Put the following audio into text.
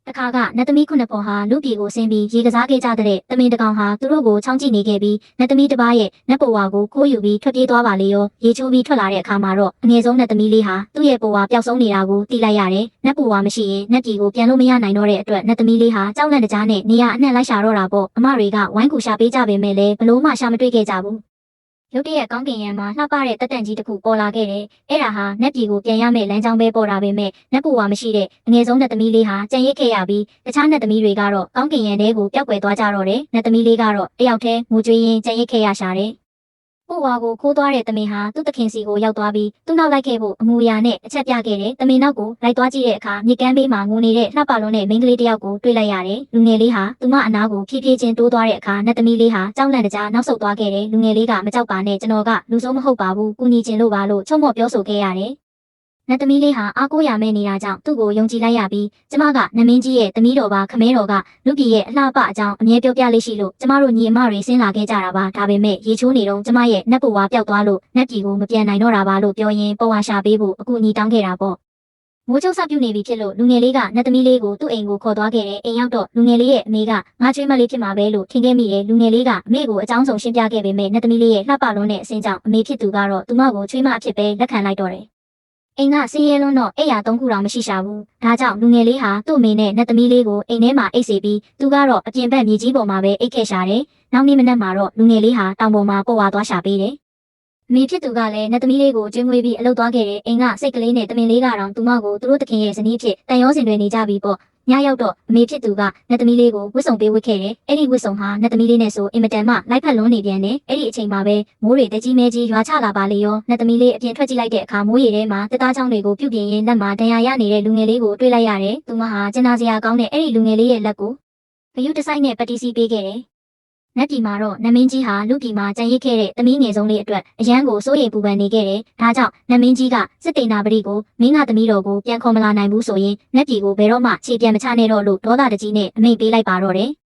တခါကနတ်သမီးခုနှစ်ဖော်ဟာလူပြည်ကိုဆင်းပြီးရေကစားခဲ့ကြတဲ့တမင်တကောင်ဟာသူတို့ကိုချောင်းကြည့်နေခဲ့ပြီးနတ်သမီးတစ်ပါးရဲ့နတ်ပေါ်ဝါကိုခိုးယူပြီးထွက်ပြေးသွားပါလေရောရေချိုးပြီးထွက်လာတဲ့အခါမှာတော့အငယ်ဆုံးနတ်သမီးလေးဟာသူ့ရဲ့ပေါ်ဝါပျောက်ဆုံးနေတာကိုသိလိုက်ရတယ်နတ်ပေါ်ဝါမရှိရင်နတ်ပြည်ကိုပြန်လို့မရနိုင်တော့တဲ့အတွက်နတ်သမီးလေးဟာကြောက်လန့်တကြားနဲ့နေရအနှံ့လိုက်ရှာတော့တာပေါ့အမတွေကဝိုင်းကူရှာပေးကြပေမဲ့လည်းဘလို့မှရှာမတွေ့ခဲ့ကြဘူးရုတ်တရက်ကောင်းကင်ယံမှာလှပတဲ့တက်တန့်ကြီးတစ်ခုပေါ်လာခဲ့တယ်။အဲ့ဒါဟာနတ်ပြည်ကိုပြန်ရမယ့်လမ်းကြောင်းပဲပေါ်တာပဲမဲ့နတ်ပူဝါမရှိတဲ့အငယ်ဆုံးနတ်သမီးလေးဟာကြံရစ်ခဲ့ရပြီးတခြားနတ်သမီးတွေကတော့ကောင်းကင်ယံထဲကိုပျောက်ကွယ်သွားကြတော့တယ်။နတ်သမီးလေးကတော့တယောက်တည်းငိုကြွေးရင်းကြံရစ်ခဲ့ရရှာတယ်။ပူဝါကိုခိုးသွားတဲ့တမင်ဟာသူ့သခင်စီကိုရောက်သွားပြီးသူ့နောက်လိုက်ခဲ့ဖို့အမူအရာနဲ့အချက်ပြခဲ့တယ်။တမင်နောက်ကိုလိုက်သွားကြည့်တဲ့အခါမြေကမ်းဘေးမှာငိုနေတဲ့လှပလွန်းတဲ့မိန်းကလေးတစ်ယောက်ကိုတွေ့လိုက်ရတယ်။လူငယ်လေးဟာသူမအနားကိုဖြည်းဖြည်းချင်းတိုးသွားတဲ့အခါနတ်သမီးလေးဟာကြောက်လန့်တကြားနောက်ဆုတ်သွားခဲ့တယ်။လူငယ်လေးကမကြောက်ပါနဲ့ကျွန်တော်ကလူဆိုးမဟုတ်ပါဘူး။ကူညီချင်လို့ပါလို့ချုံမော့ပြောဆိုခဲ့ရတယ်။နတ်သမီးလေးဟာအားကိုးရမဲ့နေတာကြောင့်သူ့ကိုယုံကြည်လိုက်ရပြီးကျမကနမင်းကြီးရဲ့သမီးတော်ပါခမဲတော်ကလူပြည်ရဲ့အလှပအကြောင်းအမြဲပြောပြလေးရှိလို့ကျမတို့ညီအမတွေဆင်းလာခဲ့ကြတာပါဒါပေမဲ့ရေချိုးနေတော့ကျမရဲ့နတ်ပူဝါပျောက်သွားလို့နတ်ပြည်ကိုမပြန်နိုင်တော့တာပါလို့ပြောရင်းပေါ်ဝါရှာပေးဖို့အကူအညီတောင်းခဲ့တာပေါ့မိုးချုပ်စပြုနေပြီဖြစ်လို့လူငယ်လေးကနတ်သမီးလေးကိုသူ့အိမ်ကိုခေါ်သွားခဲ့တယ်အိမ်ရောက်တော့လူငယ်လေးရဲ့အမေကငါချွေးမလေးဖြစ်မှာပဲလို့ထင်ခဲ့မိတယ်လူငယ်လေးကအမေကိုအကြောင်းစုံရှင်းပြခဲ့ပေမဲ့နတ်သမီးလေးရဲ့လှပလွန်းတဲ့အစင်းကြောင့်အမေဖြစ်သူကတော့သူမကိုချွေးမအဖြစ်ပဲလက်ခံလိုက်တော့တယ်အိမ်ကစီးရဲလွန်းတော့အိမ်ရ3ခုတောင်မရှိရှာဘူး။ဒါကြောင့်လူငယ်လေးဟာသူ့အမေနဲ့နတ်သမီးလေးကိုအိမ်ထဲမှာအိတ်စေပြီးသူကတော့အပြင်ဘက်မြေကြီးပေါ်မှာပဲအိတ်ခဲ့ရှာတယ်။နောက်နေ့မနက်မှာတော့လူငယ်လေးဟာတောင်ပေါ်မှာပေါ်ဝါသွားရှာပေးတယ်။အမေဖြစ်သူကလည်းနတ်သမီးလေးကိုကျွေးမွေးပြီးအလုပ်သွားခဲ့တယ်။အိမ်ကစိတ်ကလေးနဲ့တမင်လေးကတော့သူမကိုသူတို့တခင်ရဲ့ဇနီးဖြစ်တန်ရောစင်တွေနေကြပြီပေါ့။ညရောက်တော့အမေဖြစ်သူကနတ်သမီးလေးကိုဝတ်စုံပေးဝတ်ခဲ့တယ်။အဲ့ဒီဝတ်စုံဟာနတ်သမီးလေးနဲ့ဆိုအင်မတန်မှလိုက်ဖက်လွန်းနေပြန်တယ်။အဲ့ဒီအချိန်မှာပဲမိုးတွေတကြီးမဲကြီးရွာချလာပါလေရောနတ်သမီးလေးအပြင်ထွက်ကြည့်လိုက်တဲ့အခါမိုးရေထဲမှာတက်သားချောင်းတွေကိုပြုတ်ပြင်းရင်းလက်မှာဒဏ်ရာရနေတဲ့လူငယ်လေးကိုတွေ့လိုက်ရတယ်။သူမဟာကျနာစရာကောင်းတဲ့အဲ့ဒီလူငယ်လေးရဲ့လက်ကိုဂယုတစိုက်နဲ့ပတိစီပေးခဲ့တယ်။နတ်ပြည်မှာတော့နမင်းကြီးဟာလူပြည်မှာကြံရစ်ခဲ့တဲ့သမီးငယ်ဆုံးလေးအတွက်အရန်ကိုစိုးရိမ်ပူပန်နေခဲ့တယ်။ဒါကြောင့်နမင်းကြီးကစစ်တေနာပတိကိုမင်းကသမီးတော်ကိုပြန်ခေါ်မလာနိုင်ဘူးဆိုရင်နတ်ပြည်ကိုဘယ်တော့မှခြေပြန်မချနဲ့တော့လို့ဒေါသတကြီးနဲ့အမိန့်ပေးလိုက်ပါတော့တယ်။